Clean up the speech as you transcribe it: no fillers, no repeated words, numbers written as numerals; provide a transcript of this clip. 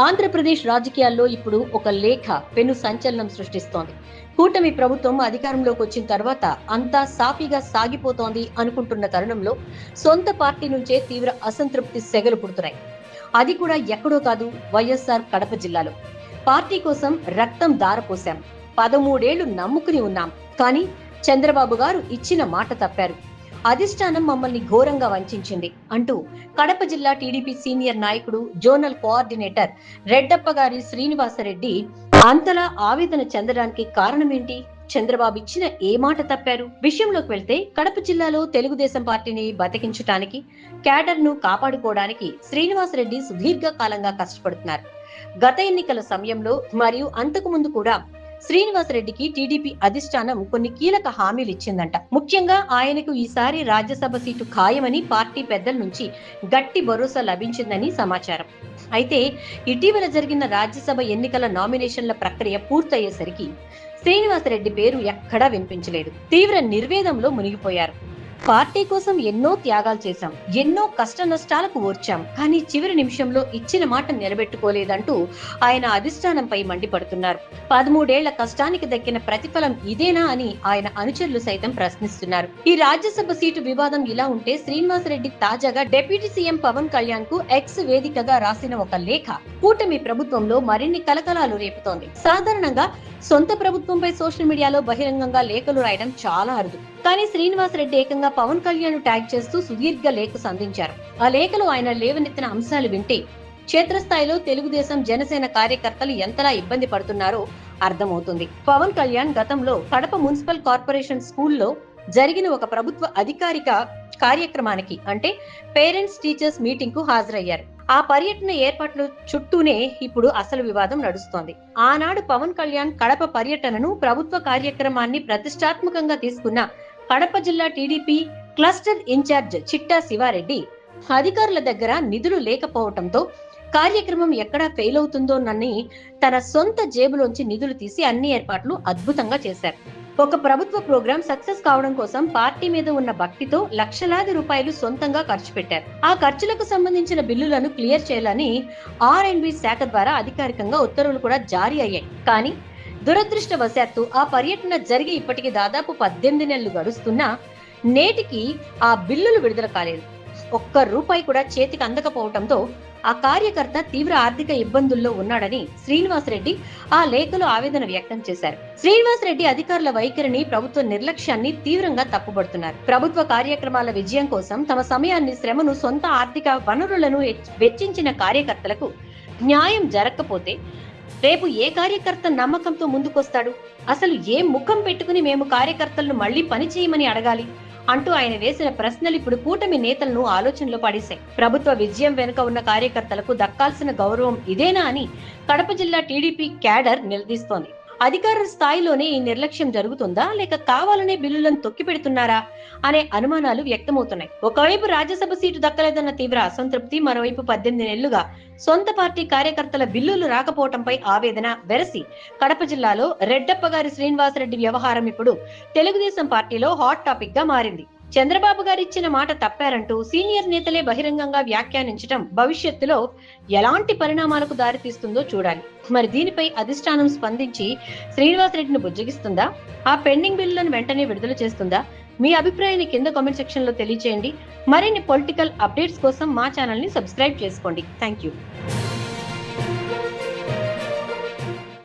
ఆంధ్రప్రదేశ్ రాజకీయాల్లో ఇప్పుడు ఒక లేఖ పెను సంచలనం సృష్టిస్తోంది. కూటమి ప్రభుత్వం అధికారంలోకి వచ్చిన తర్వాత అంతా సాఫీగా సాగిపోతోంది అనుకుంటున్న తరుణంలో సొంత పార్టీ నుంచే తీవ్ర అసంతృప్తి సెగలు పుడుతున్నాయి. అది కూడా ఎక్కడో కాదు, వైఎస్ఆర్ కడప జిల్లాలో. పార్టీ కోసం రక్తం దారపోశాం, 13 ఏళ్లు నమ్ముకుని ఉన్నాం, కానీ చంద్రబాబు గారు ఇచ్చిన మాట తప్పారు. అధిష్టానం మమ్మల్ని ఘోరంగా వంచింది అంటూ కడప జిల్లా టీడీపీ సీనియర్ నాయకుడు, జోనల్ కోఆర్డినేటర్ రెడ్డప్ప గారి శ్రీనివాసరెడ్డి అంతలా ఆవేదన చెందడానికి కారణమేంటి? చంద్రబాబు ఇచ్చిన ఏ మాట తప్పారు? విషయంలోకి వెళ్తే కడప జిల్లాలో తెలుగుదేశం పార్టీని బతికించడానికి, క్యాడర్ ను కాపాడుకోవడానికి శ్రీనివాసరెడ్డి సుదీర్ఘ కాలంగా కష్టపడుతున్నారు. గత ఎన్నికల సమయంలో మరియు అంతకు ముందు కూడా శ్రీనివాసరెడ్డికి టీడీపీ అధిష్టానం కొన్ని కీలక హామీలు ఇచ్చిందంట. ముఖ్యంగా ఆయనకు ఈసారి రాజ్యసభ సీటు ఖాయమని పార్టీ పెద్దల నుంచి గట్టి భరోసా లభించిందని సమాచారం. అయితే ఇటీవల జరిగిన రాజ్యసభ ఎన్నికల నామినేషన్ల ప్రక్రియ పూర్తయ్యేసరికి శ్రీనివాసరెడ్డి పేరు ఎక్కడా వినిపించలేదు. తీవ్ర నిర్వేదంలో మునిగిపోయారు. పార్టీ కోసం ఎన్నో త్యాగాలు చేశాం, ఎన్నో కష్ట నష్టాలకు ఓర్చాం, కానీ చివరి నిమిషంలో ఇచ్చిన మాట నిలబెట్టుకోలేదంటూ ఆయన అధిష్టానంపై మండిపడుతున్నారు. 13 ఏళ్ల కష్టానికి దక్కిన ప్రతిఫలం ఇదేనా అని ఆయన అనుచరులు సైతం ప్రశ్నిస్తున్నారు. ఈ రాజ్యసభ సీటు వివాదం ఇలా ఉంటే, శ్రీనివాసరెడ్డి తాజాగా డిప్యూటీ సీఎం పవన్ కళ్యాణ్ కు ఎక్స్ వేదికగా రాసిన ఒక లేఖ కూటమి ప్రభుత్వంలో మరిన్ని కలకలాలు రేపుతోంది. సాధారణంగా సొంత ప్రభుత్వంపై సోషల్ మీడియాలో బహిరంగంగా లేఖలు రాయడం చాలా అరుదు, కానీ శ్రీనివాసరెడ్డి ఏకంగా పవన్ కళ్యాణ్ ట్యాగ్ చేస్తూ సుదీర్ఘ లేఖ సంధించారు. ఆ లేఖలో ఆయన లేవనెత్తిన అంశాలు వింటే క్షేత్రస్థాయిలో తెలుగుదేశం, జనసేన కార్యకర్తలు ఎంతలా ఇబ్బంది పడుతున్నారో అర్థమవుతుంది. పవన్ కళ్యాణ్ గతంలో కడప మున్సిపల్ కార్పొరేషన్ స్కూల్లో జరిగిన ఒక ప్రభుత్వ అధికారిక కార్యక్రమానికి, అంటే పేరెంట్స్ టీచర్స్ మీటింగ్ కు హాజరయ్యారు. ఆ పర్యటన ఏర్పాట్ల చుట్టూనే ఇప్పుడు అసలు వివాదం నడుస్తోంది. ఆనాడు పవన్ కళ్యాణ్ కడప పర్యటనను, ప్రభుత్వ కార్యక్రమాన్ని ప్రతిష్టాత్మకంగా తీసుకున్న కడప జిల్లా టీడీపీ క్లస్టర్ ఇన్ఛార్జ్ చిట్టా శివారెడ్డి అధికారుల దగ్గర నిధులు లేకపోవడంతో కార్యక్రమం ఎక్కడా ఫెయిల్ అవుతుందోనని తన సొంత జేబులోంచి నిధులు తీసి అన్ని ఏర్పాట్లు అద్భుతంగా చేశారు. ఒక ప్రభుత్వ ప్రోగ్రాం సక్సెస్ కావడం కోసం పార్టీ మీద ఉన్న భక్తితో లక్షలాది రూపాయలు సొంతంగా ఖర్చు పెట్టారు. ఆ ఖర్చులకు సంబంధించిన బిల్లులను క్లియర్ చేయాలని R&B శాఖ ద్వారా అధికారికంగా ఉత్తర్వులు కూడా జారీ అయ్యాయి. కానీ దురదృష్టవశాత్తు ఆ పర్యటన జరిగి ఇప్పటికి దాదాపు 18 నెలలు గడుస్తున్నా నేటికి ఆ బిల్లులు విడుదల కాలేదు. ఒక్క రూపాయి కూడా చేతికి అందకపోవడంతో ఆ కార్యకర్త తీవ్ర ఆర్థిక ఇబ్బందుల్లో ఉన్నాడని శ్రీనివాసరెడ్డి ఆ లేఖలో ఆవేదన వ్యక్తం చేశారు. శ్రీనివాసరెడ్డి అధికారుల వైఖరిని, ప్రభుత్వ నిర్లక్ష్యాన్ని తీవ్రంగా తప్పుపడుతున్నారు. ప్రభుత్వ కార్యక్రమాల విజయం కోసం తమ సమయాన్ని, శ్రమను, సొంత ఆర్థిక వనరులను వెచ్చించిన కార్యకర్తలకు న్యాయం జరగకపోతే రేపు ఏ కార్యకర్త నమ్మకంతో ముందుకొస్తాడు? అసలు ఏ ముఖం పెట్టుకుని మేము కార్యకర్తలను మళ్లీ పని చేయమని అడగాలి అంటూ ఆయన వేసిన ప్రశ్నలు ఇప్పుడు కూటమి నేతలను ఆలోచనలో పడేశాయి. ప్రభుత్వ విజయం వెనుక ఉన్న కార్యకర్తలకు దక్కాల్సిన గౌరవం ఇదేనా అని కడప జిల్లా టీడీపీ క్యాడర్ నిలదీస్తోంది. అధికార స్థాయిలోనే ఈ నిర్లక్ష్యం జరుగుతుందా, లేక కావాలనే బిల్లులను తొక్కి పెడుతున్నారా అనే అనుమానాలు వ్యక్తమవుతున్నాయి. ఒకవైపు రాజ్యసభ సీటు దక్కలేదన్న తీవ్ర అసంతృప్తి, మరోవైపు 18 నెలలుగా సొంత పార్టీ కార్యకర్తల బిల్లులు రాకపోవడంపై ఆవేదన వెరసి కడప జిల్లాలో రెడ్డప్ప గారి శ్రీనివాసరెడ్డి వ్యవహారం ఇప్పుడు తెలుగుదేశం పార్టీలో హాట్ టాపిక్ గా మారింది. చంద్రబాబు గారు ఇచ్చిన మాట తప్పారంటూ సీనియర్ నేతలే బహిరంగంగా వ్యాఖ్యానించడం భవిష్యత్తులో ఎలాంటి పరిణామాలకు దారితీస్తుందో చూడాలి. మరి దీనిపై అధిష్టానం స్పందించి శ్రీనివాసరెడ్డిని బుజ్జగిస్తుందా? ఆ పెండింగ్ బిల్లులను వెంటనే విడుదల చేస్తుందా? మీ అభిప్రాయాన్ని కింద కామెంట్ సెక్షన్ లో తెలియజేయండి. మరిన్ని పొలిటికల్ అప్డేట్స్ కోసం మా ఛానల్ ని సబ్స్క్రైబ్ చేసుకోండి. Thank you.